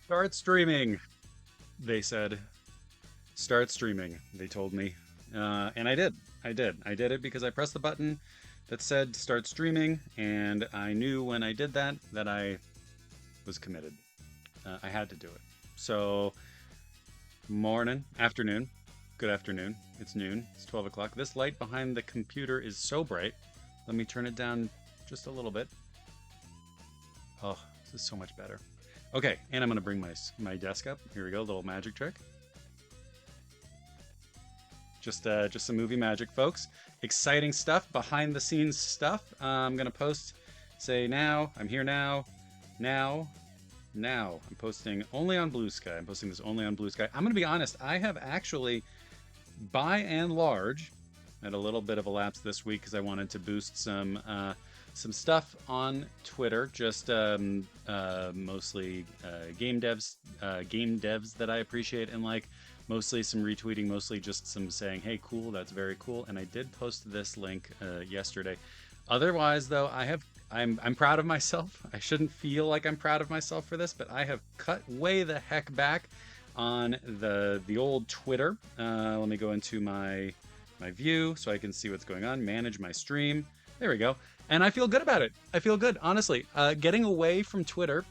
Start streaming, they said. Start streaming, they told me. And I did. I did it because I pressed the button that said start streaming, and I knew when I did that that I was committed. I had to do it. So, morning, afternoon, good afternoon. It's noon, it's 12 o'clock. This light behind the computer is so bright. Let me turn it down just a little bit. Oh, this is so much better. Okay, and I'm gonna bring my desk up. Here we go, little magic trick. Just some movie magic, folks. Exciting stuff, behind the scenes stuff. I'm gonna post. Say now. I'm here now. Now. Now. I'm posting only on Blue Sky. I'm posting this only on Blue Sky. I'm gonna be honest. I have actually, by and large, had a little bit of a lapse this week because I wanted to boost some stuff on Twitter. Just mostly game devs that I appreciate and like. Mostly some retweeting, mostly just some saying, "Hey, cool, that's very cool." And I did post this link yesterday. Otherwise, though, I'm proud of myself. I shouldn't feel like I'm proud of myself for this, but I have cut way the heck back on the old Twitter. Let me go into my view so I can see what's going on. Manage my stream. There we go. And I feel good about it. I feel good, honestly. Getting away from Twitter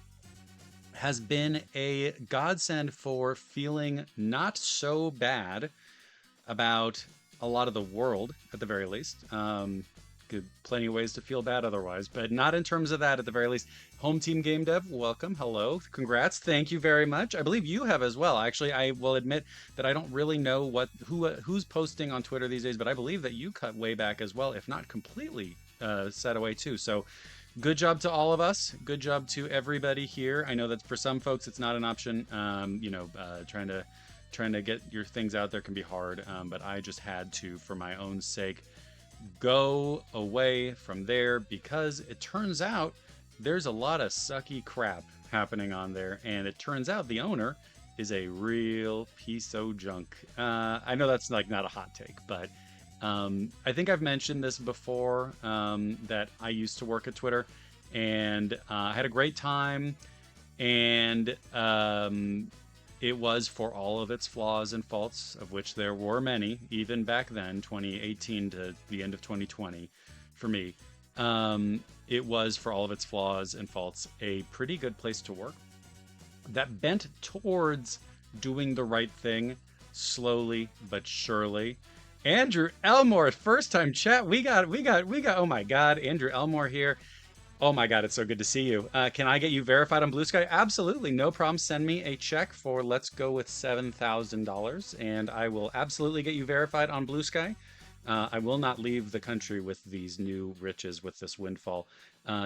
has been a godsend for feeling not so bad about a lot of the world, at the very least. Plenty of ways to feel bad otherwise, but not in terms of that at the very least. Home Team Game Dev, welcome, hello, congrats, thank you very much. I believe you have as well. Actually, I will admit that I don't really know who's posting on Twitter these days, but I believe that you cut way back as well, if not completely set away too. So good job to all of us. Good job to everybody here. I know that for some folks it's not an option. Trying to get your things out there can be hard, but I just had to, for my own sake, go away from there because it turns out there's a lot of sucky crap happening on there, and it turns out the owner is a real piece of junk. I know that's like not a hot take, but I think I've mentioned this before, that I used to work at Twitter, and I had a great time, and it was, for all of its flaws and faults, of which there were many, even back then, 2018 to the end of 2020, for me, it was, for all of its flaws and faults, a pretty good place to work that bent towards doing the right thing slowly but surely. Andrew Elmore, first time chat. We got. Oh my God, Andrew Elmore here. Oh my God, it's so good to see you. Can I get you verified on Blue Sky? Absolutely, no problem. Send me a check for, let's go with $7,000, and I will absolutely get you verified on Blue Sky. I will not leave the country with these new riches, with this windfall.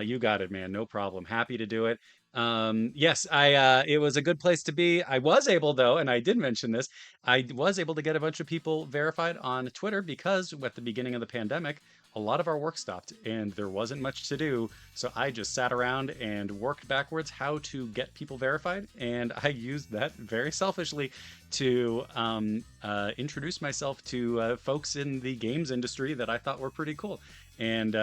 You got it, man. No problem. Happy to do it. Yes, it was a good place to be. I was able, though, and I did mention this, I was able to get a bunch of people verified on Twitter because at the beginning of the pandemic, a lot of our work stopped and there wasn't much to do. So I just sat around and worked backwards how to get people verified. And I used that very selfishly to introduce myself to folks in the games industry that I thought were pretty cool. And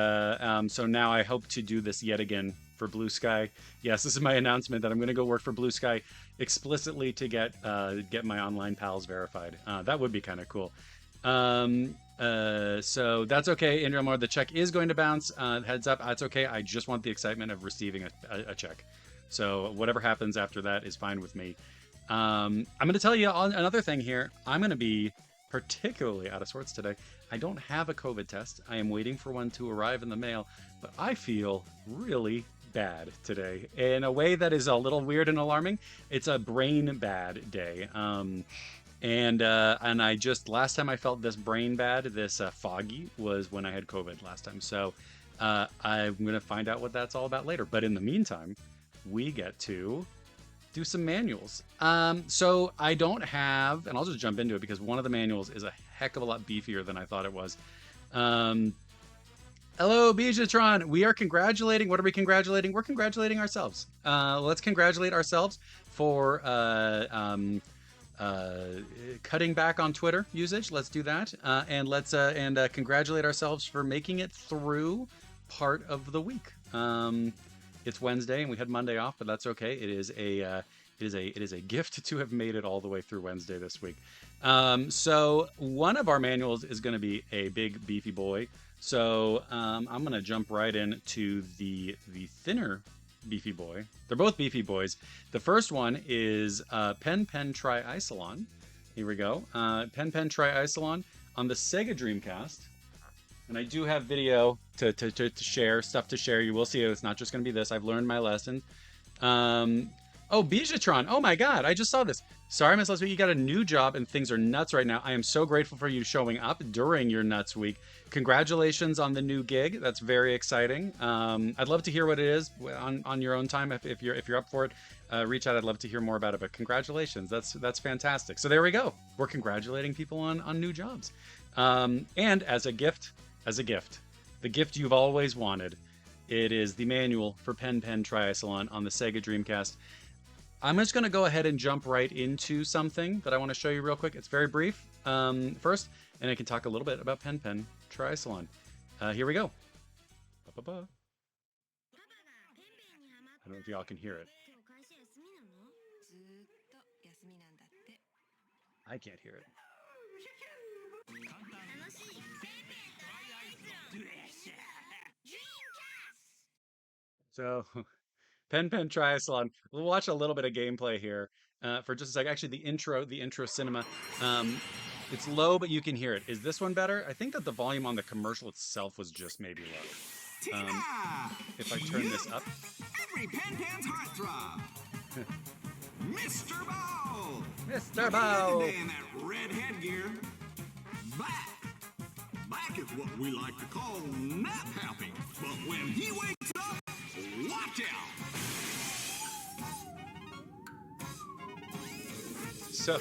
so now I hope to do this yet again for Blue Sky. Yes, this is my announcement that I'm going to go work for Blue Sky explicitly to get my online pals verified. That would be kind of cool. So that's okay, Andrew Moore. The check is going to bounce. Heads up, that's okay. I just want the excitement of receiving a check. So whatever happens after that is fine with me. I'm going to tell you another thing here. I'm going to be particularly out of sorts today. I don't have a COVID test. I am waiting for one to arrive in the mail, but I feel really bad today in a way that is a little weird and alarming. It's a brain bad day. And I just, last time I felt this brain bad, this foggy, was when I had COVID last time. So I'm gonna find out what that's all about later. But in the meantime, we get to do some manuals. So I don't have, and I'll just jump into it because one of the manuals is a heck of a lot beefier than I thought it was. Hello, Bijatron. We are congratulating. What are we congratulating? We're congratulating ourselves. Let's congratulate ourselves for cutting back on Twitter usage. Let's do that, and let's congratulate ourselves for making it through part of the week. It's Wednesday and we had Monday off, but that's okay. It is it is a gift to have made it all the way through Wednesday this week. So one of our manuals is going to be a big beefy boy. So I'm going to jump right into the thinner beefy boy. They're both beefy boys. The first one is Pen Pen Triicelon. Here we go. Pen Pen Triicelon on the Sega Dreamcast. And I do have video to share, stuff to share. You will see it. It's not just going to be this. I've learned my lesson. Oh, Bijatron. Oh my God, I just saw this. Sorry, Miss Leslie, you got a new job and things are nuts right now. I am so grateful for you showing up during your nuts week. Congratulations on the new gig. That's very exciting. I'd love to hear what it is on your own time. If you're up for it, reach out. I'd love to hear more about it. But congratulations. That's fantastic. So there we go. We're congratulating people on new jobs. And as a gift, the gift you've always wanted. It is the manual for Pen Pen Triicelon on the Sega Dreamcast. I'm just going to go ahead and jump right into something that I want to show you real quick. It's very brief first, and I can talk a little bit about Pen Pen Triicelon. Here we go. Ba-ba-ba. I don't know if y'all can hear it. I can't hear it. So, Pen Pen Triicelon. We'll watch a little bit of gameplay here for just a sec. Actually, the intro cinema. It's low, but you can hear it. Is this one better? I think that the volume on the commercial itself was just maybe low. If I turn this up. Every Pen Pen's heartthrob. Mr. Bow. Mr. Bow. In that red headgear. Black. Black is what we like to call nap happy. But when he wakes up, watch out. So,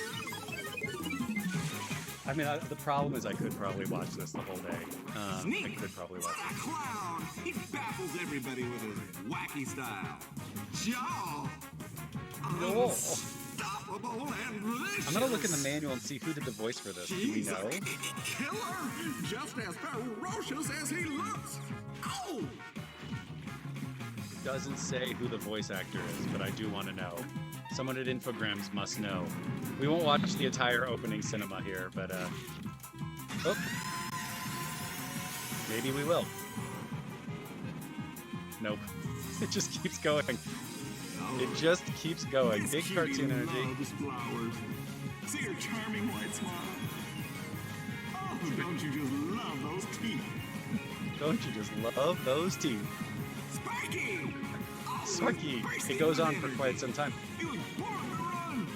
I mean, the problem is I could probably watch this the whole day. I could probably watch it. Clown. He baffles everybody with his wacky style. Jaw. No. Unstoppable and delicious. I'm gonna look in the manual and see who did the voice for this. Do we know? Killer, just as ferocious as he looks. Oh. Doesn't say who the voice actor is, but I do want to know. Someone at Infogrames must know. We won't watch the entire opening cinema here, but oh, maybe we will. Nope. It just keeps going. It just keeps going. Big cartoon energy. Flowers. See her charming white smile. Oh, don't you just love those teeth? Don't you just love those teeth? Sparky! Sparky! It goes on for quite some time. He was born to run!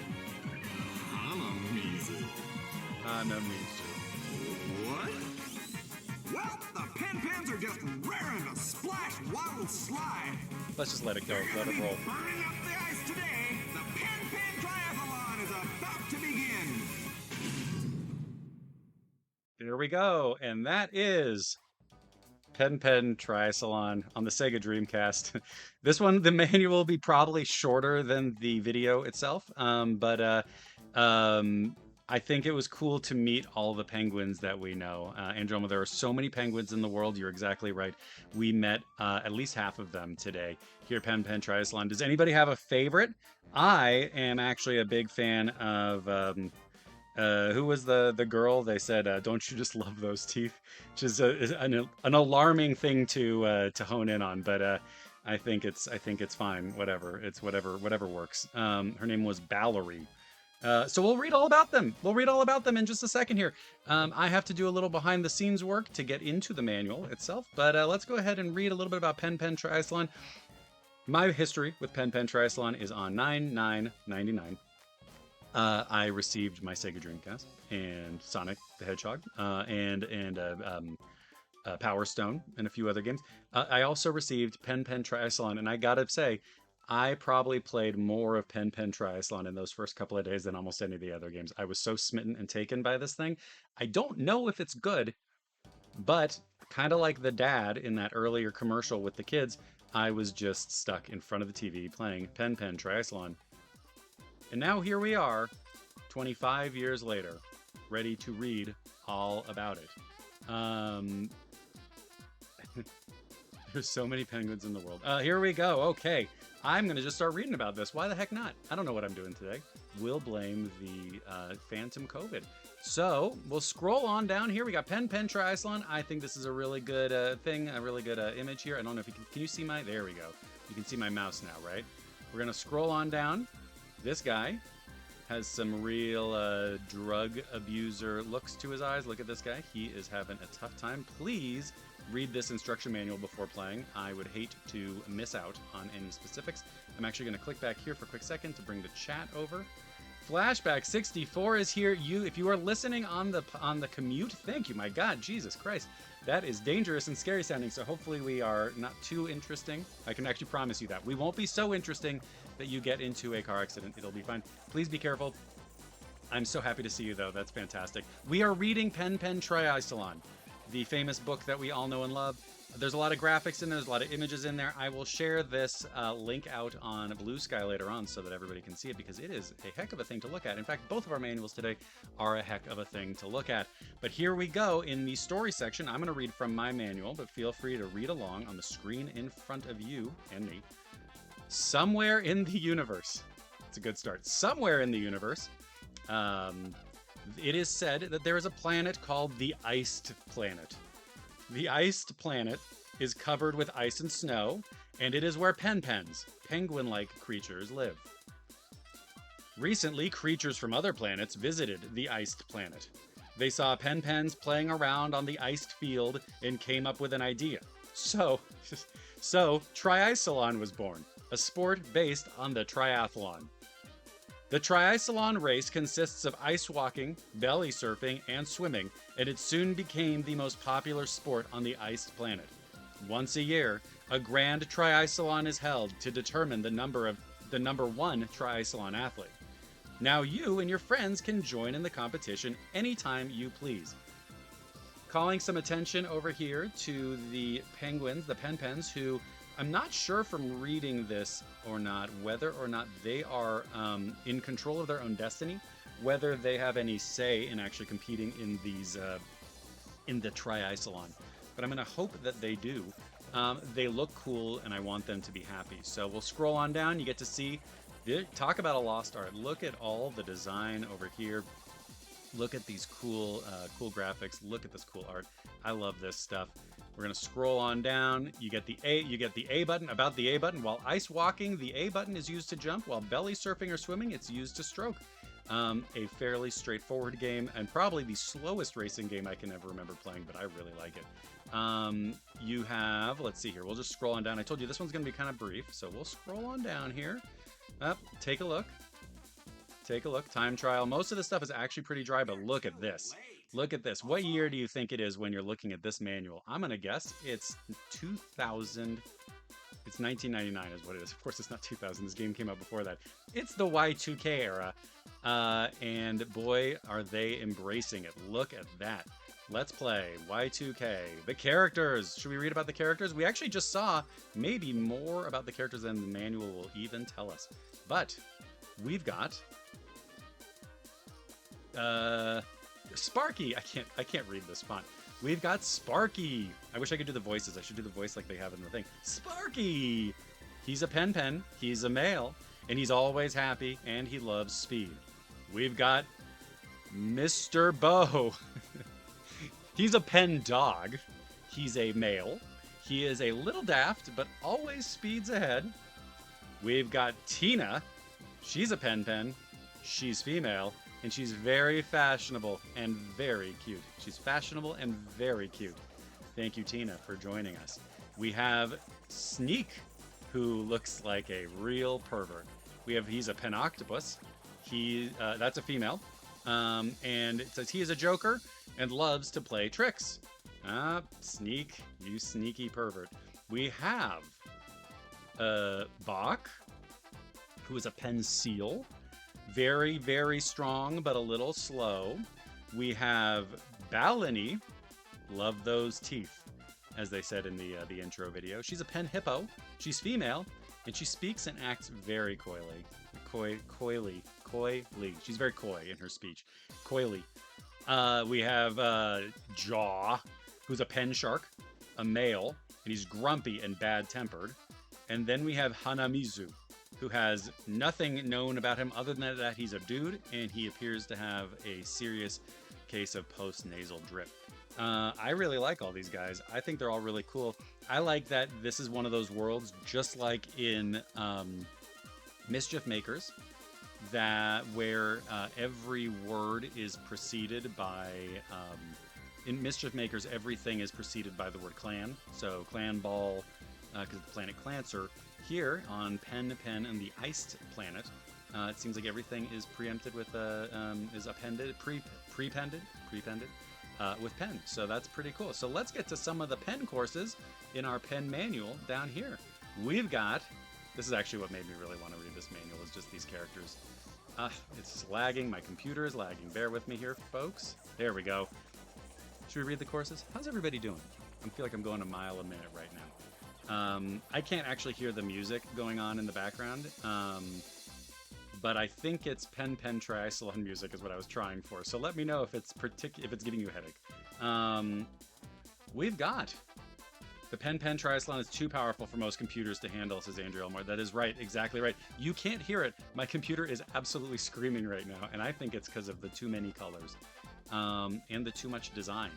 What? Well, the Pen Pens are just raring to splash wild slide. Let's just let it go. Let it roll. Burning up the ice today, the Pen Pen Triathlon is about to begin. There we go. And that is Pen Pen Triicelon on the Sega Dreamcast. This one, the manual will be probably shorter than the video itself, but I think it was cool to meet all the penguins that we know. Andromeda, there are so many penguins in the world. You're exactly right. We met at least half of them today here at Pen Pen Triicelon. Does anybody have a favorite? I am actually a big fan of... who was the girl? They said, "Don't you just love those teeth?" Which is an alarming thing to hone in on. But I think it's fine. Whatever. It's whatever works. Her name was Ballery. So we'll read all about them. We'll read all about them in just a second here. I have to do a little behind the scenes work to get into the manual itself. But let's go ahead and read a little bit about Pen Pen Triicelon. My history with Pen Pen Triicelon is on 9/9/99. I received my Sega Dreamcast and Sonic the Hedgehog and Power Stone and a few other games. I also received Pen Pen Triicelon, and I gotta say, I probably played more of Pen Pen Triicelon in those first couple of days than almost any of the other games. I was so smitten and taken by this thing. I don't know if it's good, but kind of like the dad in that earlier commercial with the kids, I was just stuck in front of the TV playing Pen Pen Triicelon. And now here we are, 25 years later, ready to read all about it. There's so many penguins in the world. Here we go. Okay. I'm going to just start reading about this. Why the heck not? I don't know what I'm doing today. We'll blame the phantom COVID. So we'll scroll on down here. We got Pen Triathlon. I think this is a really good thing, a really good image here. I don't know if you can you see my, there we go. You can see my mouse now, right? We're going to scroll on down. This guy has some real drug abuser looks to his eyes. Look at this guy. He is having a tough time. Please read this instruction manual before playing. I would hate to miss out on any specifics. I'm actually going to click back here for a quick second to bring the chat over. Flashback 64 is here. If you are listening on the commute, thank you. My God, Jesus Christ, that is dangerous and scary sounding. So hopefully we are not too interesting. I can actually promise you that we won't be so interesting that you get into a car accident. It'll be fine. Please be careful. I'm so happy to see you though. That's fantastic. We are reading Pen Triathlon, the famous book that we all know and love. There's a lot of graphics in there. There's a lot of images in there. I will share this link out on Blue Sky later on so that everybody can see it because it is a heck of a thing to look at. In fact, both of our manuals today are a heck of a thing to look at. But here we go in the story section. I'm going to read from my manual, but feel free to read along on the screen in front of you and me. Somewhere in the universe. It's a good start. Somewhere in the universe, it is said that there is a planet called the Iced Planet. The Iced Planet is covered with ice and snow, and it is where penguins, penguin-like creatures, live. Recently, creatures from other planets visited the Iced Planet. They saw penguins playing around on the iced field and came up with an idea. So Triathlon was born, a sport based on the triathlon. The triathlon race consists of ice walking, belly surfing, and swimming, and it soon became the most popular sport on the iced planet. Once a year, a grand triathlon is held to determine the number one triathlon athlete. Now you and your friends can join in the competition anytime you please. Calling some attention over here to the penguins, the penguins, who I'm not sure from reading this or not whether or not they are in control of their own destiny, whether they have any say in actually competing in these in the triathlon. But I'm going to hope that they do. They look cool, and I want them to be happy. So we'll scroll on down. You get to see. Talk about a lost art. Look at all the design over here. Look at these cool graphics. Look at this cool art. I love this stuff. We're gonna scroll on down. You get the A button. About the A button, while ice walking, the A button is used to jump. While belly surfing or swimming, it's used to stroke. A fairly straightforward game, and probably the slowest racing game I can ever remember playing, but I really like it. You have, let's see here. We'll just scroll on down. I told you this one's gonna be kind of brief, so we'll scroll on down here. Take a look. Take a look. Time trial. Most of the stuff is actually pretty dry, but look at this. Look at this. What year do you think it is when you're looking at this manual? I'm going to guess it's 2000. It's 1999 is what it is. Of course, it's not 2000. This game came out before that. It's the Y2K era. And boy, are they embracing it. Look at that. Let's play Y2K. The characters. Should we read about the characters? We actually just saw maybe more about the characters than the manual will even tell us. But we've got Sparky. I can't read this font. We've got Sparky. I wish I could do the voices. I should do the voice like they have in the thing. Sparky. He's a pen. He's a male, and he's always happy, and he loves speed. We've got Mr. Bo. He's a pen dog. He's a male. He is a little daft, but always speeds ahead. We've got Tina. She's a pen. She's female. And she's very fashionable and very cute. She's fashionable and very cute. Thank you, Tina, for joining us. We have Sneak, who looks like a real pervert. He's a penoctopus. That's a female. And it says he is a joker and loves to play tricks. Sneak, you sneaky pervert. We have Bach, who is a pen seal. Very, very strong, but a little slow. We have Balony. Love those teeth, as they said in the intro video. She's a pen hippo. She's female, and she speaks and acts very coyly. Coyly. She's very coy in her speech. Coyly. We have Jaw, who's a pen shark, a male. and he's grumpy and bad-tempered. And then we have Hanamizu, who has nothing known about him other than that he's a dude, and he appears to have a serious case of post-nasal drip. I really like all these guys. I think they're all really cool. I like that this is one of those worlds, just like in Mischief Makers, that where every word is preceded by in Mischief Makers everything is preceded by the word clan. So clan ball, because the planet Clancer. Here on Pen and the Iced Planet, it seems like everything is preempted with is appended prepended with pen. So that's pretty cool. So let's get to some of the pen courses in our pen manual down here. We've got, this is actually what made me really want to read this manual, is just these characters. It's lagging. My computer is lagging. Bear with me here, folks. There we go. Should we read the courses? How's everybody doing? I feel like I'm going a mile a minute right now. I can't actually hear the music going on in the background, but I think it's Pen Triathlon music is what I was trying for. So let me know if it's if it's giving you a headache. We've got the Pen Triathlon is too powerful for most computers to handle, says Andrew Elmore. That is right, exactly right. You can't hear it. My computer is absolutely screaming right now, and I think it's because of the too many colors and the too much design.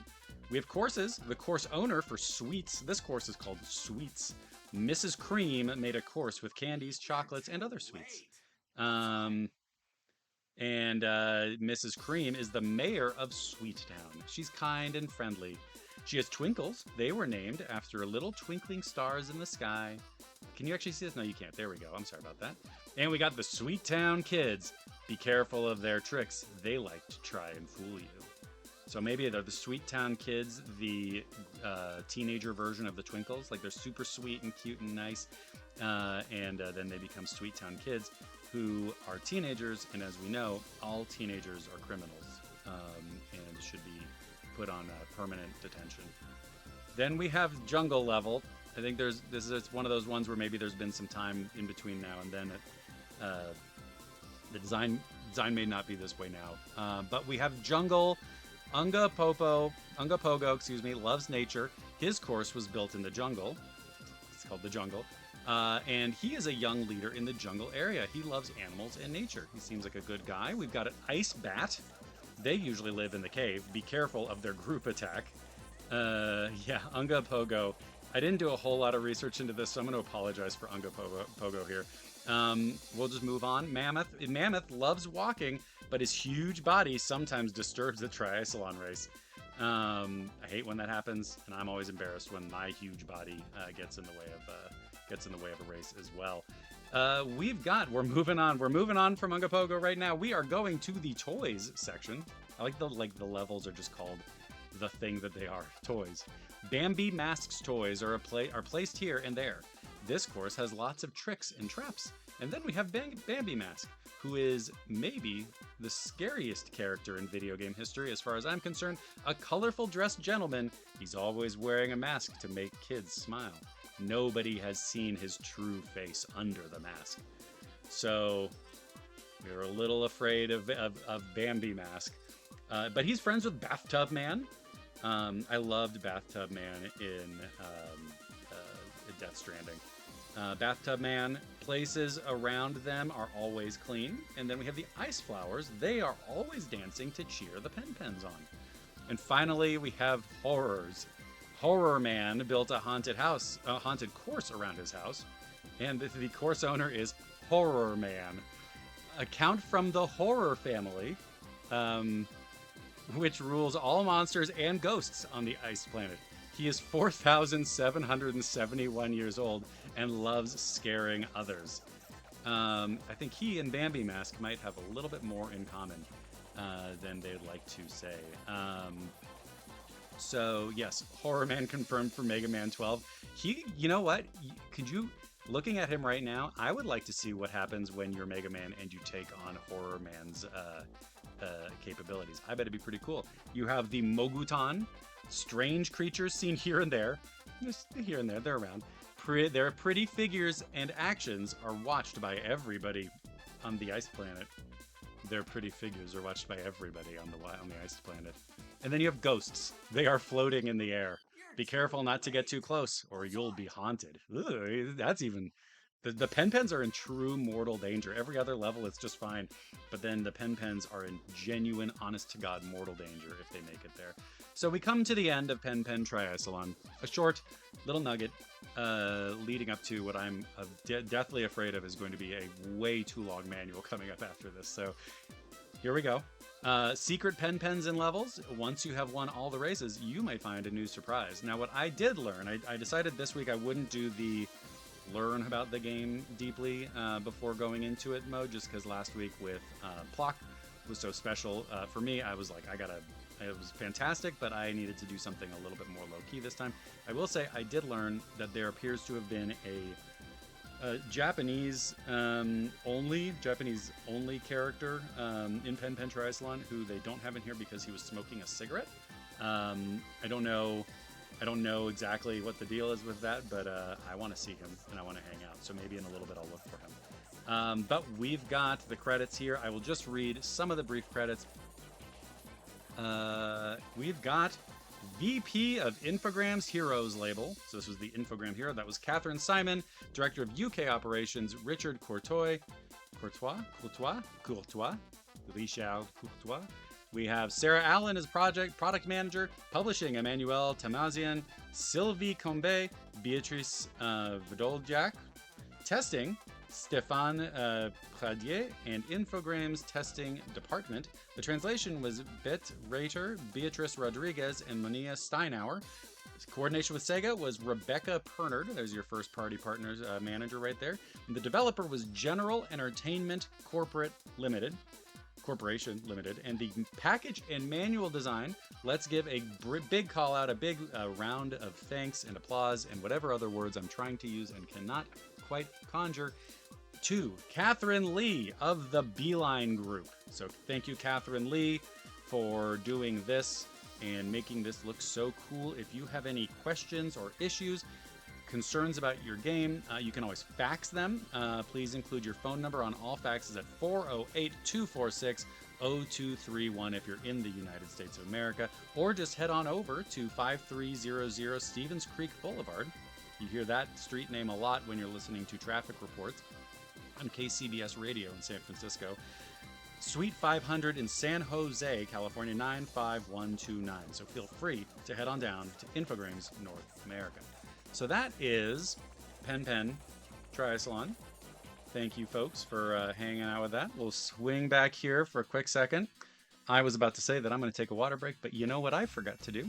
We have courses. The course owner for sweets. This course is called Sweets. Mrs. Cream made a course with candies, chocolates, and other sweets. Mrs. Cream is the mayor of Sweet Town. She's kind and friendly. She has twinkles. They were named after little twinkling stars in the sky. Can you actually see this? No, you can't. There we go. I'm sorry about that. And we got the Sweet Town kids. Be careful of their tricks. They like to try and fool you. So maybe they're the Sweet Town kids, the teenager version of the Twinkles. Like they're super sweet and cute and nice. Then they become Sweet Town kids who are teenagers. And as we know, all teenagers are criminals and should be put on permanent detention. Then we have Jungle Level. I think it's one of those ones where maybe there's been some time in between now and then. The design may not be this way now. But we have Jungle. Unga Pogo, loves nature. His course was built in the jungle. It's called the Jungle. And he is a young leader in the jungle area. He loves animals and nature. He seems like a good guy. We've got an Ice Bat. They usually live in the cave. Be careful of their group attack. Unga Pogo. I didn't do a whole lot of research into this, so I'm going to apologize for Unga Pogo here. We'll just move on. Mammoth loves walking, but his huge body sometimes disturbs the triathlon race. I hate when that happens, and I'm always embarrassed when my huge body gets in the way of a race as well. We're moving on. We're moving on from Unga Pogo right now. We are going to the toys section. I like the levels are just called the thing that they are, toys. Bambi Masks toys are placed here and there. This course has lots of tricks and traps. And then we have Bambi Mask, who is maybe the scariest character in video game history as far as I'm concerned. A colorful dressed gentleman. He's always wearing a mask to make kids smile. Nobody has seen his true face under the mask. So we were a little afraid of Bambi Mask. But he's friends with Bathtub Man. I loved Bathtub Man in Death Stranding. Bathtub Man, places around them are always clean. And then we have the Ice Flowers. They are always dancing to cheer the Pens on. And finally, we have Horrors. Horror Man built a haunted course around his house. And the course owner is Horror Man. A count from the Horror family, which rules all monsters and ghosts on the Ice Planet. He is 4,771 years old and loves scaring others. I think he and Bambi Mask might have a little bit more in common than they'd like to say. So yes, Horror Man confirmed for Mega Man 12. You know what? Looking at him right now, I would like to see what happens when you're Mega Man and you take on Horror Man's capabilities. I bet it'd be pretty cool. You have the Mogutan, strange creatures seen here and there. Just here and there, they're around. Their pretty figures and actions are watched by everybody on the Ice Planet. Their pretty figures are watched by everybody on the Ice Planet. And then you have ghosts. They are floating in the air. Be careful not to get too close, or you'll be haunted. Ugh, that's even. The pen pens are in true mortal danger. Every other level is just fine, but then the pen pens are in genuine, honest to God, mortal danger if they make it there. So we come to the end of Pen Pen Triathlon, a short little nugget leading up to what I'm deathly afraid of is going to be a way too long manual coming up after this. So here we go. Secret pen pens and levels. Once you have won all the races, you may find a new surprise. Now, what I did learn, I decided this week I wouldn't do the learn about the game deeply before going into it mode, just because last week with Plock was so special. For me, I was like, it was fantastic, but I needed to do something a little bit more low-key this time. I will say I did learn that there appears to have been a Japanese only character in Pen Pen Triathlon who they don't have in here because he was smoking a cigarette. I don't know exactly what the deal is with that, but I want to see him and I want to hang out. So maybe in a little bit I'll look for him. But we've got the credits here. I will just read some of the brief credits. We've got VP of Infogrames Heroes label. So this was the Infogram hero. That was Catherine Simon, Director of UK Operations, Richard Courtois. Richard Courtois. We have Sarah Allen as product manager, publishing Emmanuel Tamazian, Sylvie Combe, Beatrice Vidoljak, testing Stéphane Pradier, and Infogrames testing department. The translation was Bet Rater, Beatrice Rodriguez, and Monia Steinauer. Coordination with Sega was Rebecca Pernard. There's your first party partners manager right there. And the developer was General Entertainment Corporation Limited, and the package and manual design, let's give a big call out, a big round of thanks and applause and whatever other words I'm trying to use and cannot quite conjure, to Catherine Lee of the Beeline Group. So thank you, Catherine Lee, for doing this and making this look so cool. If you have any questions or issues, concerns about your game, you can always fax them. Please include your phone number on all faxes at 408-246-0231 if you're in the United States of America, or just head on over to 5300 Stevens Creek Boulevard. You hear that street name a lot when you're listening to traffic reports on KCBS Radio in San Francisco. Suite 500 in San Jose, California, 95129. So feel free to head on down to Infogrames North America. So that is Pen Pen Triathlon. Thank you, folks, for hanging out with that. We'll swing back here for a quick second. I was about to say that I'm going to take a water break, but you know what I forgot to do?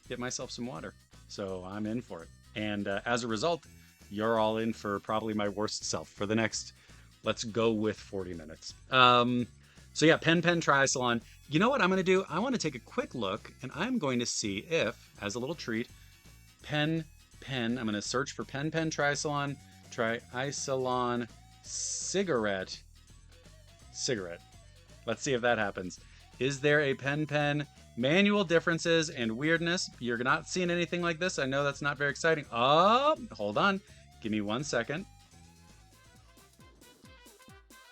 Get myself some water. So I'm in for it. And as a result, you're all in for probably my worst self for the next, let's go with 40 minutes. So yeah, Pen Pen Triathlon. You know what I'm going to do? I want to take a quick look, and I'm going to see if, as a little treat, I'm going to search for Pen Pen Triathlon cigarette. Let's see if that happens. Is there a Pen Pen manual differences and weirdness? You're not seeing anything like this. I know that's not very exciting. Oh, hold on. Give me 1 second.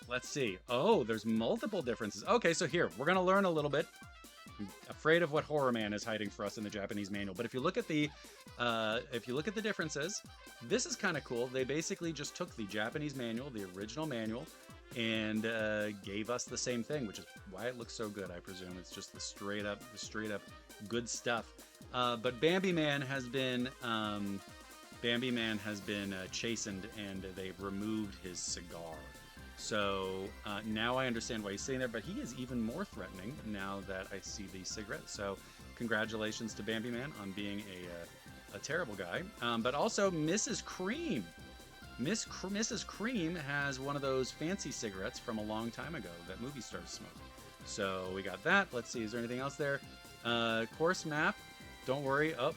Let's see. Oh, there's multiple differences. Okay, so here, we're going to learn a little bit. I'm afraid of what Horror Man is hiding for us in the Japanese manual. But if you look at the differences, this is kind of cool. They basically just took the Japanese manual, the original manual, and gave us the same thing, which is why it looks so good. I presume it's just the straight up good stuff. But Bambi Man has been chastened, and they've removed his cigar. So now I understand why he's sitting there, but he is even more threatening now that I see the cigarette. So congratulations to Bambi Man on being a terrible guy. But also Mrs. Cream. Mrs. Cream has one of those fancy cigarettes from a long time ago that movie stars smoke. So we got that. Let's see, is there anything else there? Course map. Don't worry. Oh,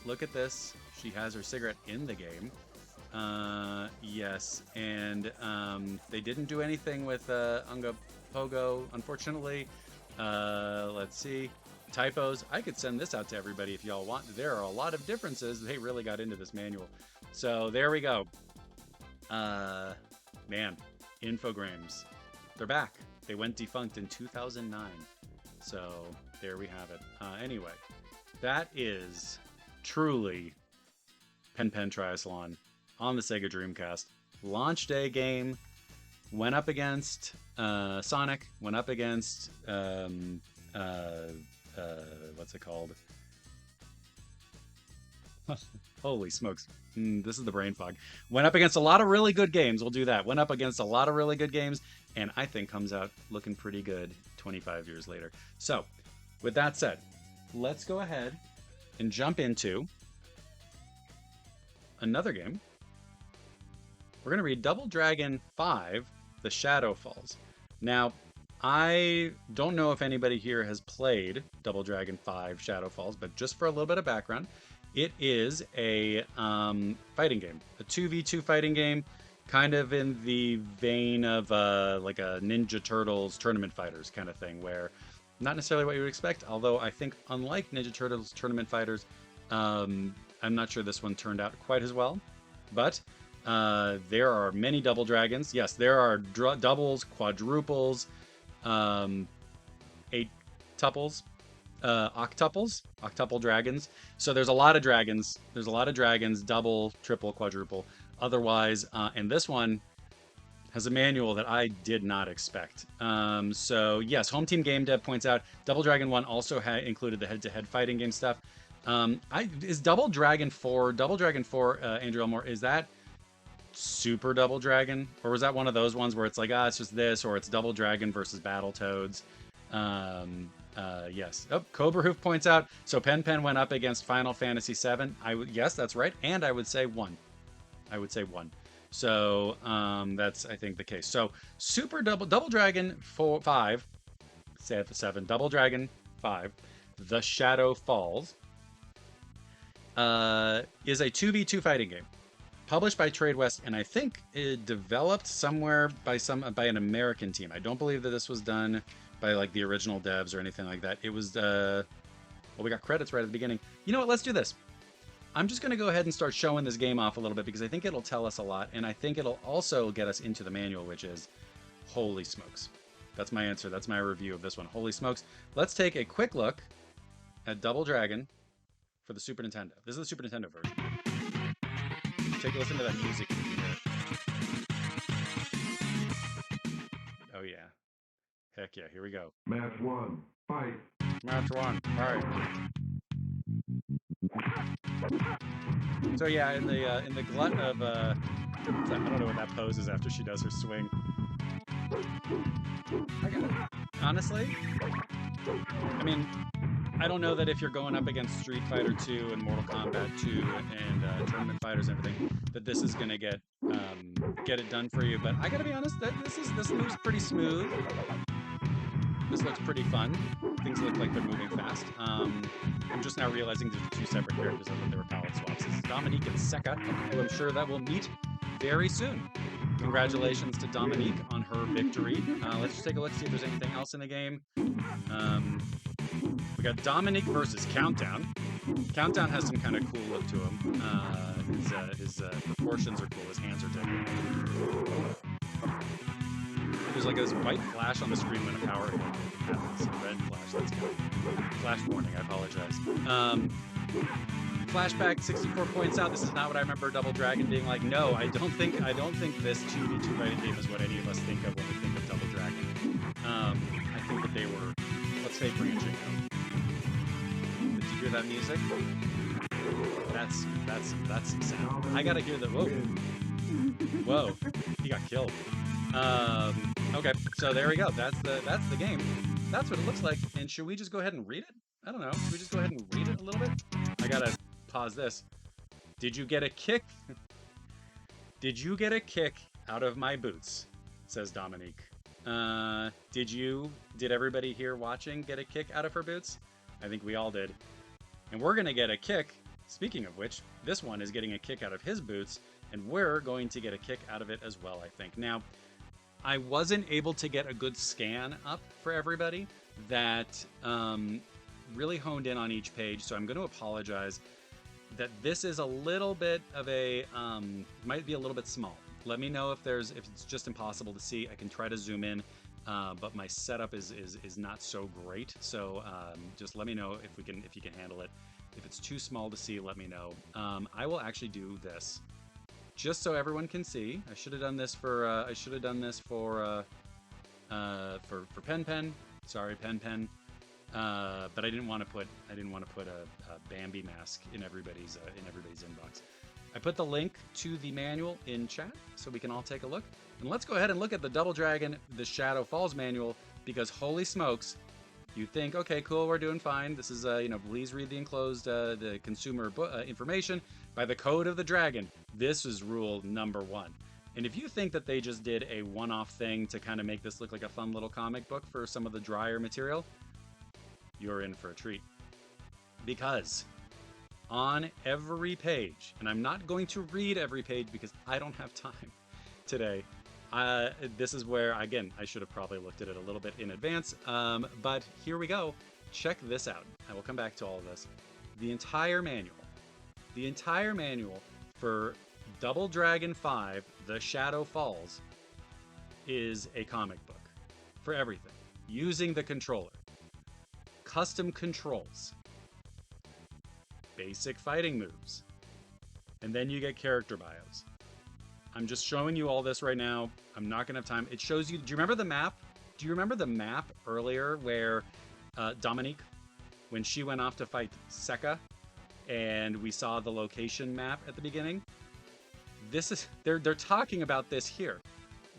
look at this. She has her cigarette in the game. Yes, and they didn't do anything with Unga Pogo, unfortunately. Let's see. Typos. I could send this out to everybody if y'all want. There are a lot of differences. They really got into this manual. So there we go. Man, Infogrames. They're back. They went defunct in 2009. So there we have it. Anyway, that is truly Pen Pen Triathlon on the Sega Dreamcast. Launch day game. Went up against Sonic. Went up against what's it called? Holy smokes. This is the brain fog. Went up against a lot of really good games. We'll do that. Went up against a lot of really good games, and I think comes out looking pretty good 25 years later. So, with that said, let's go ahead and jump into another game. We're going to read Double Dragon 5, The Shadow Falls. Now, I don't know if anybody here has played Double Dragon 5 Shadow Falls, but just for a little bit of background, it is a fighting game, a 2v2 fighting game, kind of in the vein of like a Ninja Turtles Tournament Fighters kind of thing, where not necessarily what you would expect, although I think unlike Ninja Turtles Tournament Fighters, I'm not sure this one turned out quite as well, but there are many double dragons. Yes, there are doubles, quadruples, eight-tuples, octuple dragons. So there's a lot of dragons. There's a lot of dragons, double, triple, quadruple. Otherwise, and this one has a manual that I did not expect. So yes, Home Team Game Dev points out Double Dragon 1 also included the head-to-head fighting game stuff. Is Double Dragon 4, Andrew Elmore, is that Super Double Dragon? Or was that one of those ones where it's like, it's just this, or it's Double Dragon versus Battletoads? Yes. Oh, Cobra Hoof points out, so Pen Pen went up against Final Fantasy VII. Yes, that's right. And I would say 1. So, that's, I think, the case. So, Double Dragon 5, say it for 7, Double Dragon 5, The Shadow Falls, is a 2v2 fighting game. Published by Tradewest, and I think it developed somewhere by an American team. I don't believe that this was done by like the original devs or anything like that. It was, well, we got credits right at the beginning. You know what, let's do this. I'm just going to go ahead and start showing this game off a little bit because I think it'll tell us a lot, and I think it'll also get us into the manual, which is, holy smokes. That's my answer. That's my review of this one. Holy smokes. Let's take a quick look at Double Dragon for the Super Nintendo. This is the Super Nintendo version. Take a listen to that music. Oh yeah. Heck yeah, here we go. Match 1, fight. Match 1, fight. So yeah, in the glut of I don't know what that pose is after she does her swing. Honestly, I mean, I don't know that if you're going up against Street Fighter 2 and Mortal Kombat 2 and Tournament Fighters and everything, that this is gonna get it done for you. But I gotta be honest, that this moves pretty smooth. This looks pretty fun. Things look like they're moving fast. I'm just now realizing there's 2 separate characters. I thought they were palette swaps. This is Dominique and Sekka, who I'm sure that will meet very soon. Congratulations to Dominique on her victory. Let's just take a look, see if there's anything else in the game. We got Dominique versus Countdown. Countdown has some kind of cool look to him. His proportions are cool. His hands are different. There's like this white flash on the screen when a power happens. A red flash. That's good. Flash warning. I apologize. Flashback 64 points out. This is not what I remember Double Dragon being like. No, I don't think this 2v2 fighting game is what any of us think of when we think of Double Dragon. I think that they were, let's say, branching out. Did you hear that music? That's some sound. I gotta hear the whoa. He got killed. Okay, so there we go. That's the game. That's what it looks like. And should we just go ahead and read it? I don't know. Should we just go ahead and read it a little bit? I gotta pause this. Did you get a kick? Did you get a kick out of my boots? Says Dominique. Did everybody here watching get a kick out of her boots? I think we all did. And we're gonna get a kick. Speaking of which, this one is getting a kick out of his boots, and we're going to get a kick out of it as well, I think. Now, I wasn't able to get a good scan up for everybody that really honed in on each page, so I'm going to apologize that this is a little bit of a, might be a little bit small. Let me know if it's just impossible to see. I can try to zoom in but my setup is not so great. So just let me know if you can handle it. If it's too small to see, let me know. I will actually do this just so everyone can see. I should have done this for for Pen Pen. Sorry, Pen Pen. But I didn't want to put a Bambi mask in everybody's inbox. I put the link to the manual in chat so we can all take a look. And let's go ahead and look at the Double Dragon, the Shadow Falls manual, because holy smokes, you think, okay, cool, we're doing fine. This is, please read the enclosed, the consumer information by the code of the dragon. This is rule number 1. And if you think that they just did a one-off thing to kind of make this look like a fun little comic book for some of the drier material, you're in for a treat. Because on every page, and I'm not going to read every page because I don't have time today. This is where, again, I should have probably looked at it a little bit in advance, but here we go. Check this out. I will come back to all of this. The entire manual for Double Dragon 5, The Shadow Falls, is a comic book for everything, using the controller. Custom controls, basic fighting moves, and then you get character bios. I'm just showing you all this right now. I'm not gonna have time. It shows you. Do you remember the map? Do you remember the map earlier where Dominique, when she went off to fight Sekka, and we saw the location map at the beginning? This is they're talking about this here.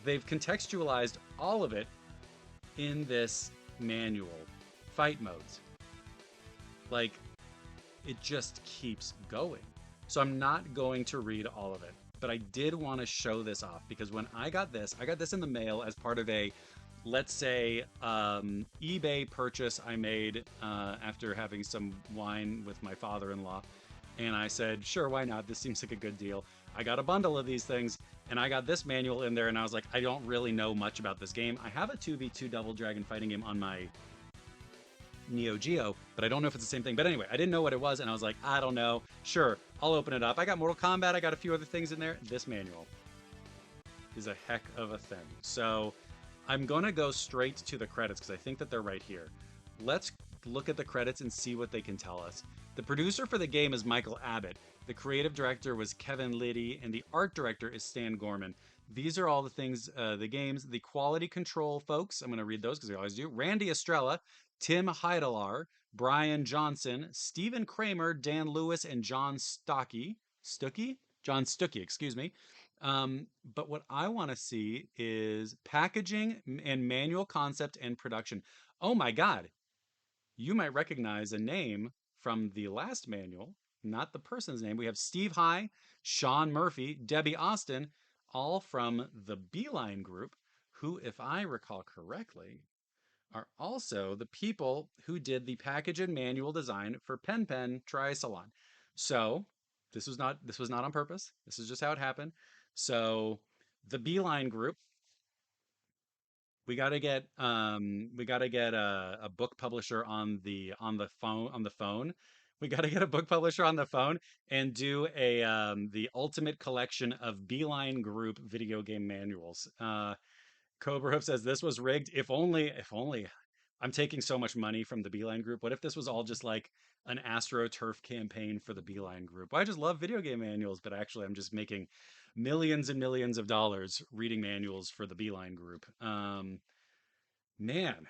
They've contextualized all of it in this manual. Fight modes. Like, it just keeps going. So I'm not going to read all of it, but I did want to show this off because when I got this in the mail as part of a, let's say, eBay purchase I made after having some wine with my father-in-law. And I said, sure, why not? This seems like a good deal. I got a bundle of these things, and I got this manual in there, and I was like, I don't really know much about this game. I have a 2v2 Double Dragon fighting game on my Neo Geo, but I don't know if it's the same thing. But anyway, I didn't know what it was, and I was like, I don't know. Sure, I'll open it up. I got Mortal Kombat, I got a few other things in there. This manual is a heck of a thing. So I'm going to go straight to the credits because I think that they're right here. Let's look at the credits and see what they can tell us. The producer for the game is Michael Abbott. The creative director was Kevin Liddy, and the art director is Stan Gorman. These are all the things, the games, the quality control folks. I'm going to read those because I always do. Randy Estrella, Tim Heidelar, Brian Johnson, Stephen Kramer, Dan Lewis, and John John Stuckey, excuse me. But what I want to see is packaging and manual concept and production. Oh my God. You might recognize a name from the last manual, not the person's name. We have Steve High, Sean Murphy, Debbie Austin, all from the Beeline Group, who, if I recall correctly, are also the people who did the package and manual design for Pen Pen Tri-Salon. So this was not on purpose. This is just how it happened. So the Beeline Group, we got to get a book publisher on the phone. We got to get a book publisher on the phone and do a the ultimate collection of Beeline Group video game manuals. Cobra Hoof says this was rigged. If only I'm taking so much money from the Beeline Group. What if this was all just like an AstroTurf campaign for the Beeline Group? I just love video game manuals, but actually I'm just making millions and millions of dollars reading manuals for the Beeline Group. Man,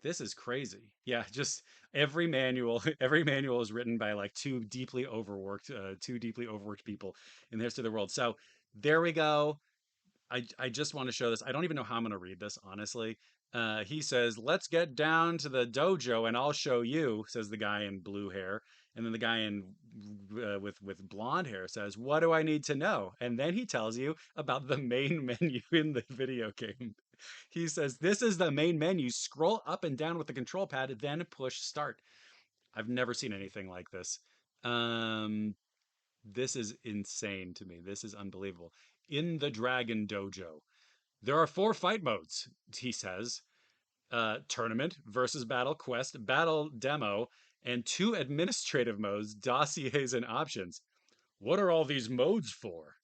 this is crazy. Yeah, just every manual is written by like two deeply overworked people in the history of the world. So there we go. I just want to show this. I don't even know how I'm going to read this, honestly. He says, let's get down to the dojo and I'll show you, says the guy in blue hair. And then the guy in with blonde hair says, what do I need to know? And then he tells you about the main menu in the video game. He says, this is the main menu. Scroll up and down with the control pad, then push start. I've never seen anything like this. This is insane to me. This is unbelievable. In the Dragon Dojo, there are 4 fight modes, he says. Tournament, versus battle, quest, battle demo, and 2 administrative modes, dossiers, and options. What are all these modes for?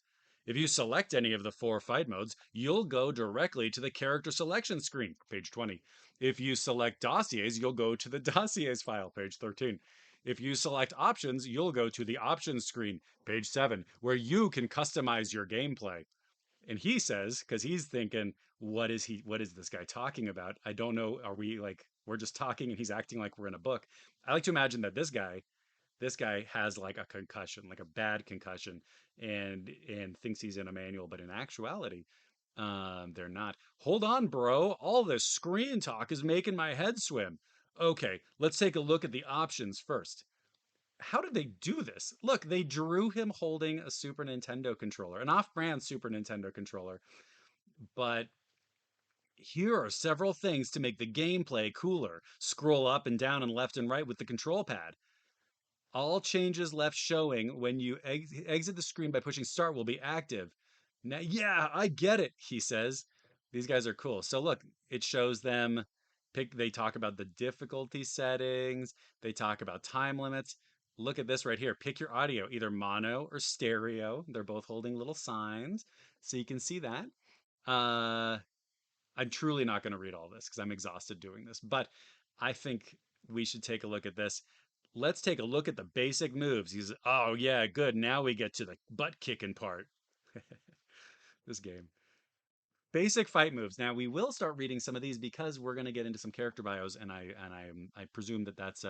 If you select any of the 4 fight modes, you'll go directly to the character selection screen, page 20. If you select dossiers, you'll go to the dossiers file, page 13. If you select options, you'll go to the options screen, page 7, where you can customize your gameplay. And he says, because he's thinking, what is this guy talking about? I don't know. Are we like, we're just talking and he's acting like we're in a book? I like to imagine that this guy has like a concussion, like a bad concussion, and thinks he's in a manual, but in actuality, they're not. Hold on, bro. All this screen talk is making my head swim. Okay, let's take a look at the options first. How did they do this? Look, they drew him holding a Super Nintendo controller, an off-brand Super Nintendo controller, but here are several things to make the gameplay cooler. Scroll up and down and left and right with the control pad. All changes left showing when you exit the screen by pushing start will be active. Now, yeah, I get it, he says. These guys are cool. So look, it shows them they talk about the difficulty settings, they talk about time limits. Look at this right here. Pick your audio, either mono or stereo. They're both holding little signs, so you can see that. Uh, I'm truly not going to read all this because I'm exhausted doing this, but I think we should take a look at this. Let's take a look at the basic moves. Oh yeah, good. Now we get to the butt kicking part. This game. Basic fight moves. Now we will start reading some of these because we're going to get into some character bios, and I presume that that's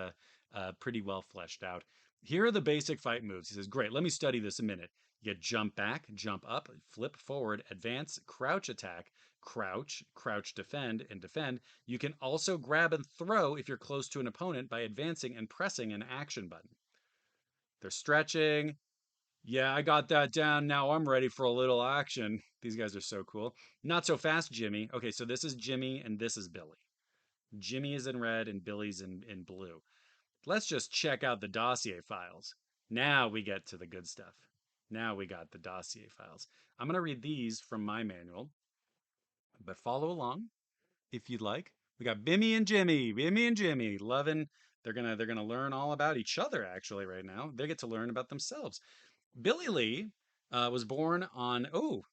pretty well fleshed out. Here are the basic fight moves. He says, "Great, let me study this a minute." You get jump back, jump up, flip forward, advance, crouch attack, crouch, crouch defend, and defend. You can also grab and throw if you're close to an opponent by advancing and pressing an action button. They're stretching. Yeah, I got that down. Now I'm ready for a little action. These guys are so cool. Not so fast, Jimmy. Okay, so this is Jimmy and this is Billy. Jimmy is in red and Billy's in blue. Let's just check out the dossier files. Now we get to the good stuff. Now we got the dossier files. I'm going to read these from my manual, but follow along if you'd like. We got Bimmy and Jimmy. Bimmy and Jimmy loving. They're gonna learn all about each other actually right now. They get to learn about themselves. Billy Lee was born on, oh,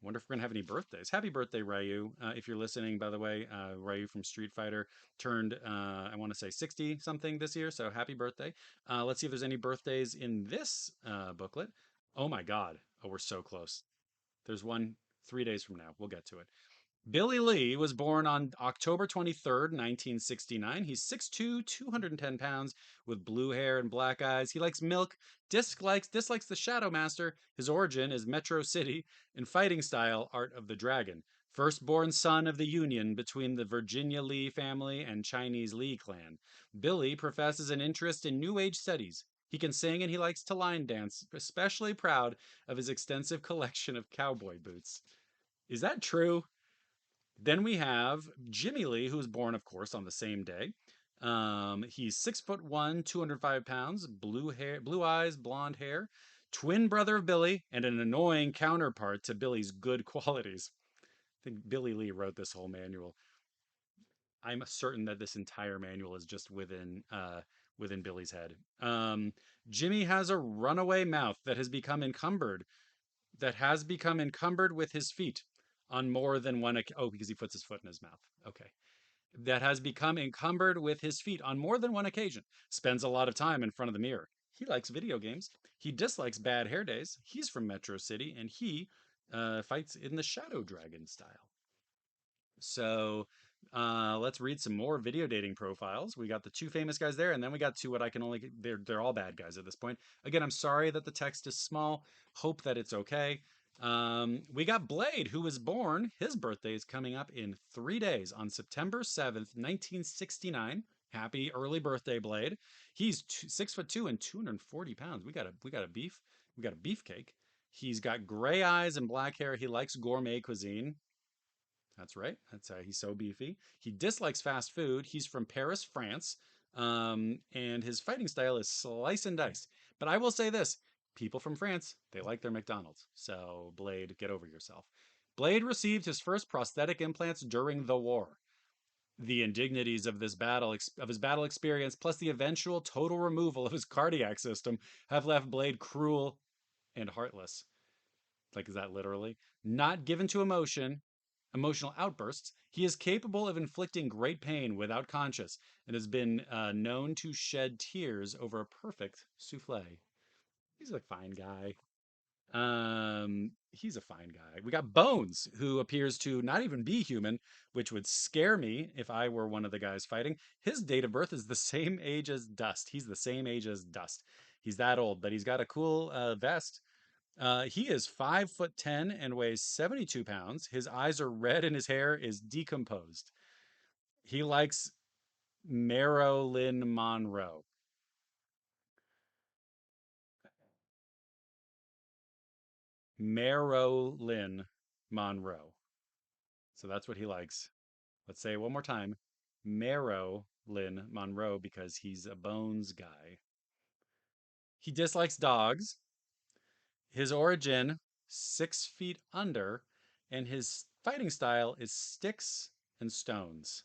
wonder if we're going to have any birthdays. Happy birthday, Ryu. If you're listening, by the way, Ryu from Street Fighter turned, I want to say 60 something this year. So happy birthday. Let's see if there's any birthdays in this booklet. Oh my God. Oh, we're so close. There's one 3 days from now. We'll get to it. Billy Lee was born on October 23rd, 1969. He's 6'2", 210 pounds, with blue hair and black eyes. He likes milk, dislikes the Shadow Master. His origin is Metro City, and fighting style, Art of the Dragon. Firstborn son of the union between the Virginia Lee family and Chinese Lee clan. Billy professes an interest in New Age studies. He can sing and he likes to line dance, especially proud of his extensive collection of cowboy boots. Is that true? Then we have Jimmy Lee, who was born, of course, on the same day. He's 6'1", 205 pounds, blue hair, blue eyes, blonde hair, twin brother of Billy, and an annoying counterpart to Billy's good qualities. I think Billy Lee wrote this whole manual. I'm certain that this entire manual is just within Billy's head. Jimmy has a runaway mouth that has become encumbered with his feet on more than one oh, because he puts his foot in his mouth. Okay. That has become encumbered with his feet on more than one occasion. Spends a lot of time in front of the mirror. He likes video games. He dislikes bad hair days. He's from Metro City and he fights in the Shadow Dragon style. So let's read some more video dating profiles. We got the 2 famous guys there, and then we got 2 what I can only, they're all bad guys at this point. Again, I'm sorry that the text is small. Hope that it's okay. We got Blade, who was born, his birthday is coming up in 3 days on September 7th, 1969. Happy early birthday, Blade. He's 6'2" and 240 pounds. We got a beefcake. He's got gray eyes and black hair. He likes gourmet cuisine. That's right. That's he's so beefy. He dislikes fast food. He's from Paris, France, and his fighting style is slice and dice. But I will say this: people from France, they like their McDonald's. So Blade, get over yourself. Blade received his first prosthetic implants during the war. The indignities of his battle experience, plus the eventual total removal of his cardiac system, have left Blade cruel and heartless. Like, is that literally? Not given to emotional outbursts, he is capable of inflicting great pain without conscience and has been known to shed tears over a perfect souffle. He's a fine guy. He's a fine guy. We got Bones, who appears to not even be human, which would scare me if I were one of the guys fighting. His date of birth is the same age as Dust. He's the same age as Dust. He's that old, but he's got a cool vest. He is 5'10" and weighs 72 pounds. His eyes are red and his hair is decomposed. He likes Marilyn Monroe. Marilyn Monroe. So that's what he likes. Let's say it one more time. Marilyn Monroe because he's a bones guy. He dislikes dogs. His origin, 6 feet under, and his fighting style is sticks and stones.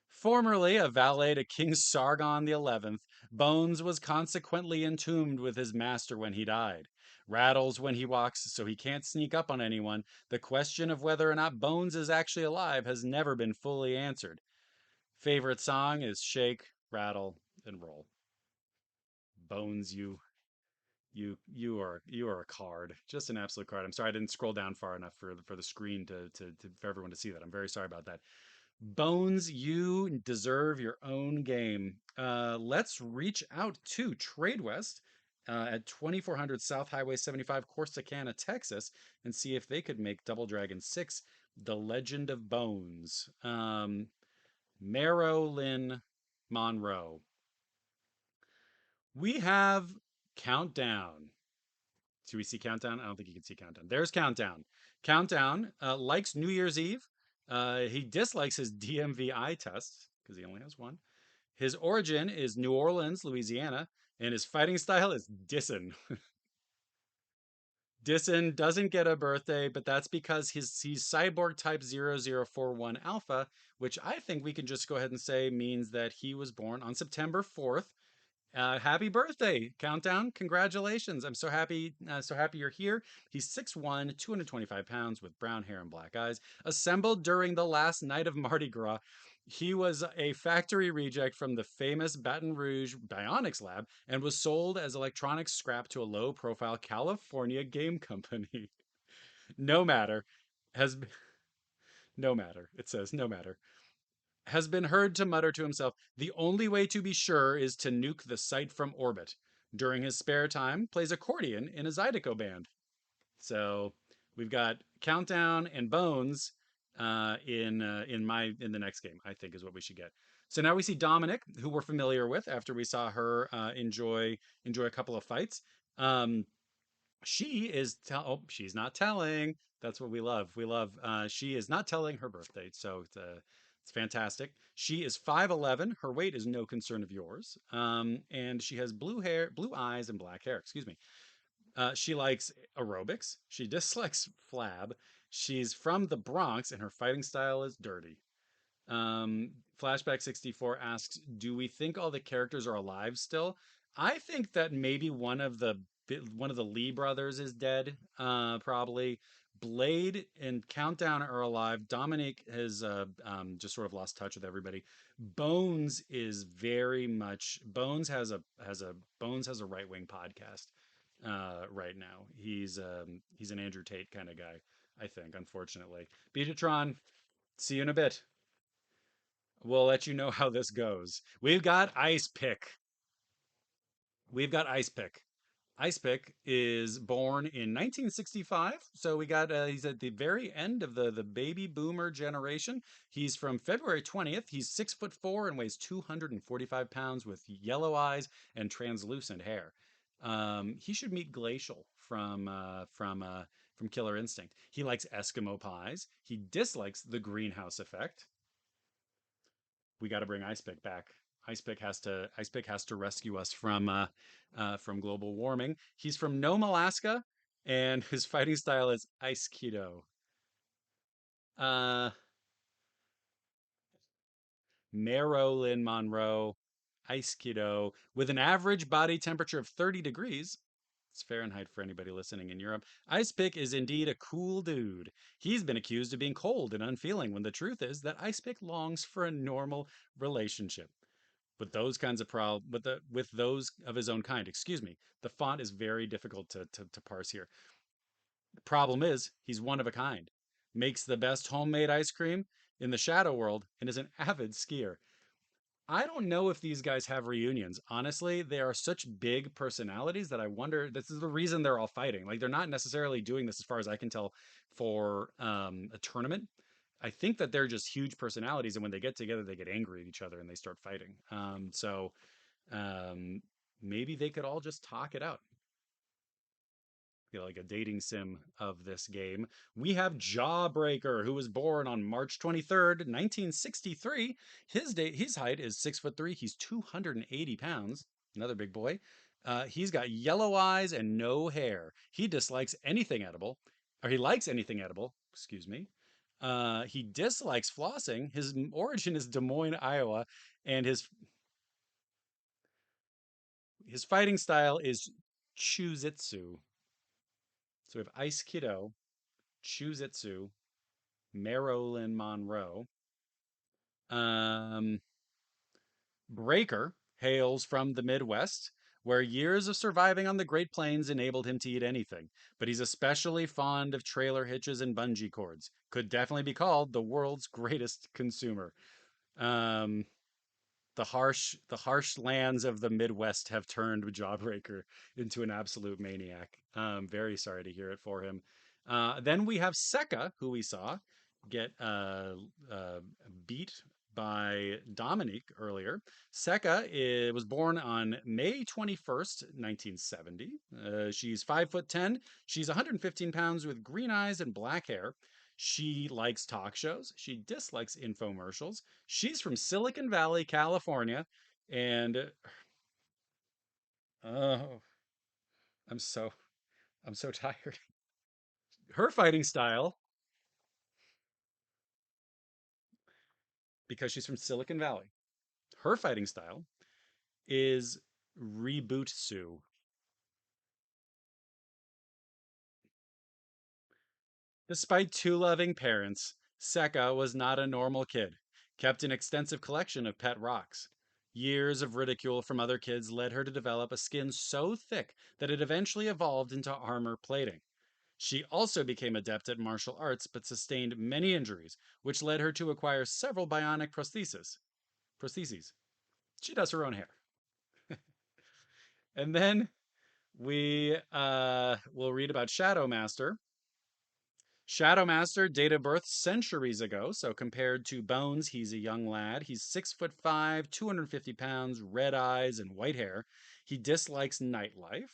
Formerly a valet to King Sargon the XI, Bones was consequently entombed with his master when he died. Rattles when he walks, so he can't sneak up on anyone. The question of whether or not Bones is actually alive has never been fully answered. Favorite song is Shake, Rattle, and Roll. Bones, you are a card, just an absolute card. I'm sorry I didn't scroll down far enough for the screen to for everyone to see that. I'm very sorry about that. Bones, you deserve your own game. Let's reach out to Tradewest at 2400 South Highway 75, Corsicana, Texas, and see if they could make Double Dragon 6, The Legend of Bones. Marilyn Monroe. We have Countdown. Do we see Countdown? I don't think you can see Countdown. There's Countdown. Countdown likes New Year's Eve. He dislikes his DMV eye test because he only has one. His origin is New Orleans, Louisiana, and his fighting style is Dissin. Dissin doesn't get a birthday, but that's because he's cyborg type 0041 alpha, which I think we can just go ahead and say means that he was born on September 4th. Happy birthday, Countdown. Congratulations. I'm so happy you're here. He's 6'1", 225 pounds with brown hair and black eyes. Assembled during the last night of Mardi Gras, he was a factory reject from the famous Baton Rouge Bionics lab and was sold as electronics scrap to a low-profile California game company. No matter. Has no matter. It says no matter has been heard to mutter to himself, "The only way to be sure is to nuke the site from orbit." During his spare time, plays accordion in a Zydeco band. So we've got Countdown and Bones in the next game, I think is what we should get. So now we see Dominic, who we're familiar with after we saw her enjoy a couple of fights. Um, she's not telling. That's what we love. We love she is not telling her birth date. So it's fantastic. She is 5'11". Her weight is no concern of yours. And she has blue hair, blue eyes, and black hair. Excuse me. She likes aerobics. She dislikes flab. She's from the Bronx, and her fighting style is dirty. Um, Flashback 64 asks, "Do we think all the characters are alive still?" I think that maybe one of the Lee brothers is dead. Probably. Blade and Countdown are alive. Dominic has just sort of lost touch with everybody. Bones is very much Bones has a right wing podcast right now. He's an Andrew Tate kind of guy, I think. Unfortunately, Beatatron. See you in a bit. We'll let you know how this goes. We've got Ice Pick. We've got Ice Pick. Ice Pick is born in 1965, so he's at the very end of the baby boomer generation. He's from February 20th. He's 6'4" and weighs 245 pounds with yellow eyes and translucent hair. He should meet Glacial from Killer Instinct. He likes Eskimo pies. He dislikes the greenhouse effect. We got to bring Icepick back. Icepick has to rescue us from global warming. He's from Nome, Alaska, and his fighting style is Ice Keto. Uh, Marilyn Monroe, Ice Keto, with an average body temperature of 30 degrees. It's Fahrenheit for anybody listening in Europe. Ice Pick is indeed a cool dude. He's been accused of being cold and unfeeling when the truth is that Ice Pick longs for a normal relationship. With those kinds of with those of his own kind, excuse me. The font is very difficult to parse here. The problem is he's one of a kind. Makes the best homemade ice cream in the shadow world and is an avid skier. I don't know if these guys have reunions. Honestly, they are such big personalities that I wonder this is the reason they're all fighting. Like they're not necessarily doing this as far as I can tell for a tournament. I think that they're just huge personalities and when they get together they get angry at each other and they start fighting. Um, maybe they could all just talk it out, like a dating sim of this game. We have Jawbreaker, who was born on March 23rd, 1963. His height is 6'3". He's 280 pounds. Another big boy. He's got yellow eyes and no hair. He dislikes anything edible, or he likes anything edible. Excuse me. He dislikes flossing. His origin is Des Moines, Iowa, and his fighting style is Chuzitsu. So we have Ice Kiddo, Chuzitsu, Marilyn Monroe. Um, Breaker hails from the Midwest, where years of surviving on the Great Plains enabled him to eat anything, but he's especially fond of trailer hitches and bungee cords. Could definitely be called the world's greatest consumer. Um, the harsh lands of the Midwest have turned Jawbreaker into an absolute maniac. Very sorry to hear it for him. Then we have Seka, who we saw get uh, beat by Dominique earlier. Seka was born on May 21st, 1970. She's 5'10". She's 115 pounds with green eyes and black hair. She likes talk shows. She dislikes infomercials. She's from Silicon Valley, California, and oh, I'm so I'm so tired. Her fighting style, because she's from Silicon Valley, her fighting style is reboot Sue. Despite two loving parents, Seka was not a normal kid, kept an extensive collection of pet rocks. Years of ridicule from other kids led her to develop a skin so thick that it eventually evolved into armor plating. She also became adept at martial arts but sustained many injuries, which led her to acquire several bionic prostheses. She does her own hair. And then we will read about Shadow Master. Shadow Master, date of birth centuries ago. So compared to Bones, he's a young lad. He's 6'5", 250 pounds, red eyes, and white hair. He dislikes nightlife.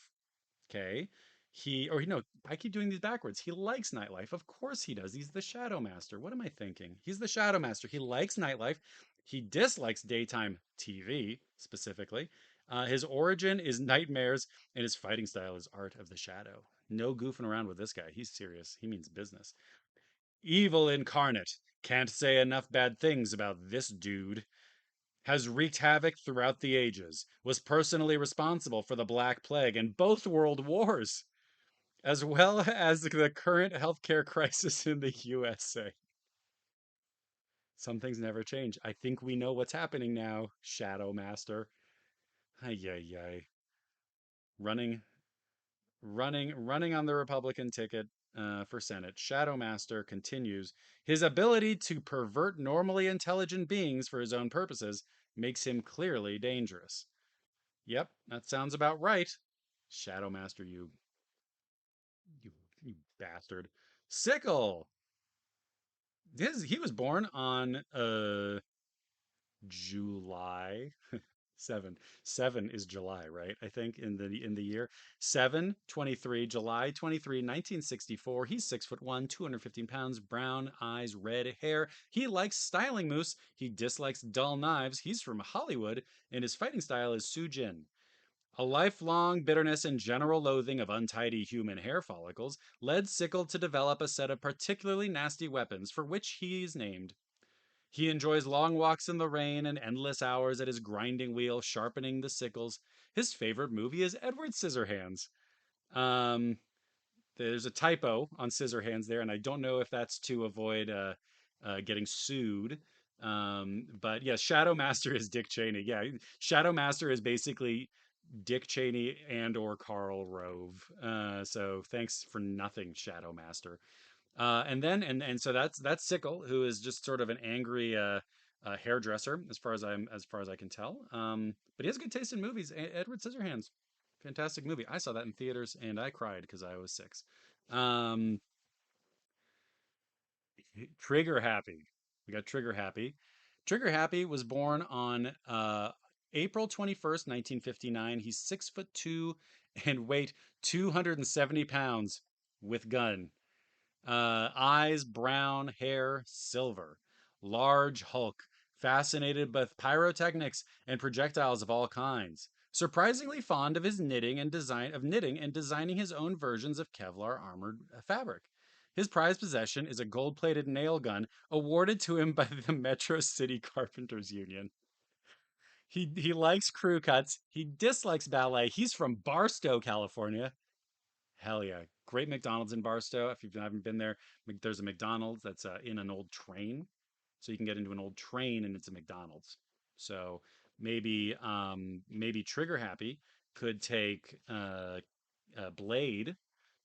Okay. No, I keep doing these backwards. He likes nightlife. Of course he does. He's the Shadow Master. What am I thinking? He's the Shadow Master. He likes nightlife. He dislikes daytime TV specifically. His origin is nightmares, and his fighting style is art of the shadow. No goofing around with this guy. He's serious. He means business. Evil incarnate. Can't say enough bad things about this dude. Has wreaked havoc throughout the ages. Was personally responsible for the Black Plague and both world wars, as well as the current healthcare crisis in the USA. Some things never change. I think we know what's happening now, Shadow Master. Ay, ay, ay. Running running on the Republican ticket for Senate, Shadow Master continues. His ability to pervert normally intelligent beings for his own purposes makes him clearly dangerous. Yep, that sounds about right. Shadow Master, you, you bastard. Sickle. He was born on July 7. 7 is July, right? I think in the year 7/23, July 23, 1964. He's 6'1", 215 pounds, brown eyes, red hair. He likes styling moose. He dislikes dull knives. He's from Hollywood, and his fighting style is Sujin. A lifelong bitterness and general loathing of untidy human hair follicles led Sickle to develop a set of particularly nasty weapons for which he is named. He enjoys long walks in the rain and endless hours at his grinding wheel, sharpening the sickles. His favorite movie is Edward Scissorhands. Um, there's a typo on Scissorhands there, and I don't know if that's to avoid getting sued. But yes, Shadow Master is Dick Cheney. Yeah, Shadow Master is basically Dick Cheney and or Karl Rove. So thanks for nothing, Shadow Master. And so that's Sickle, who is just sort of an angry hairdresser, as far as I can tell. But he has good taste in movies. Edward Scissorhands, fantastic movie. I saw that in theaters and I cried because I was 6. Um, Trigger Happy. We got Trigger Happy. Trigger Happy was born on April 21st, 1959. He's 6'2" and weight 270 pounds with gun. Eyes brown, hair silver. Large Hulk, fascinated with pyrotechnics and projectiles of all kinds. Surprisingly fond of his knitting and designing his own versions of Kevlar armored fabric. His prized possession is a gold-plated nail gun awarded to him by the Metro City Carpenters Union. He likes crew cuts. He dislikes ballet. He's from Barstow, California. Hell yeah. Great McDonald's in Barstow. If you haven't been there, there's a McDonald's that's in an old train. So you can get into an old train and it's a McDonald's. So maybe Trigger Happy could take Blade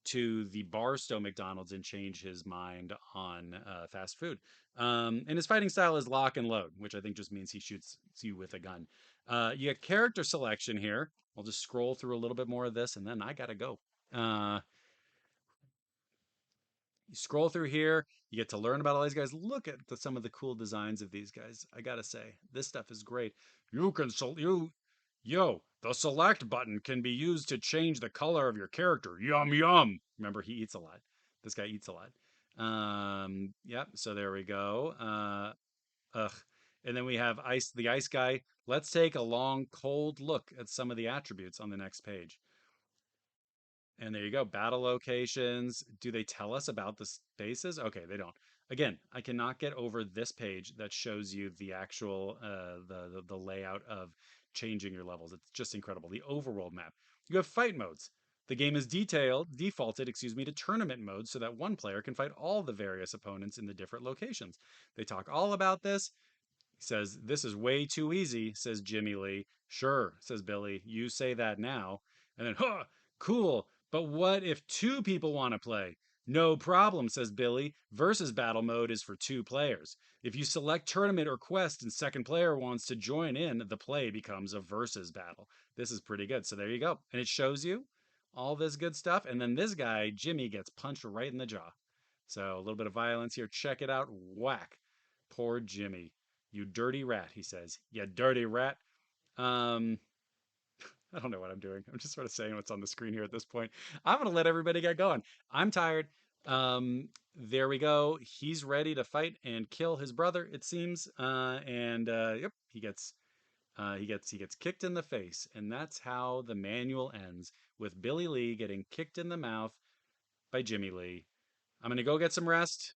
to the Barstow McDonald's and change his mind on fast food. And his fighting style is lock and load, which I think just means he shoots you with a gun. You get character selection here. I'll just scroll through a little bit more of this and then I gotta go. Uh, you scroll through here, you get to learn about all these guys. Look at some of the cool designs of these guys. I gotta say, this stuff is great. You can the select button can be used to change the color of your character. Yum yum. Remember, he eats a lot. This guy eats a lot. Yep. So there we go. Ugh. And then we have the ice guy. Let's take a long, cold look at some of the attributes on the next page. And there you go. Battle locations. Do they tell us about the spaces? Okay, they don't. Again, I cannot get over this page that shows you the actual the layout of changing your levels. It's just incredible. The overworld map. You have fight modes. The game is defaulted, to tournament mode so that one player can fight all the various opponents in the different locations. They talk all about this. He says, "This is way too easy," says Jimmy Lee. "Sure," says Billy. "You say that now." And then, huh, cool. But what if two people want to play? "No problem," says Billy. "Versus battle mode is for 2 players. If you select tournament or quest and second player wants to join in, the play becomes a versus battle." This is pretty good. So there you go. And it shows you all this good stuff. And then this guy, Jimmy, gets punched right in the jaw. So a little bit of violence here. Check it out. Whack. Poor Jimmy. "You dirty rat," he says. "You dirty rat." Um, I don't know what I'm doing. I'm just sort of saying what's on the screen here at this point. I'm gonna let everybody get going. I'm tired. There we go. He's ready to fight and kill his brother, it seems. And yep, he gets kicked in the face, and that's how the manual ends with Billy Lee getting kicked in the mouth by Jimmy Lee. I'm gonna go get some rest.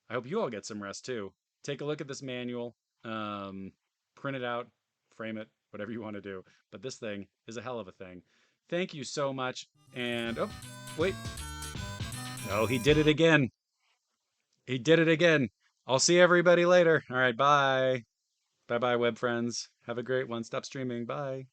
I hope you all get some rest too. Take a look at this manual, um, print it out, frame it, whatever you want to do. But this thing is a hell of a thing. Thank you so much. And oh, wait. No, he did it again. He did it again. I'll see everybody later. All right, bye. Bye bye, web friends. Have a great one. Stop streaming. Bye.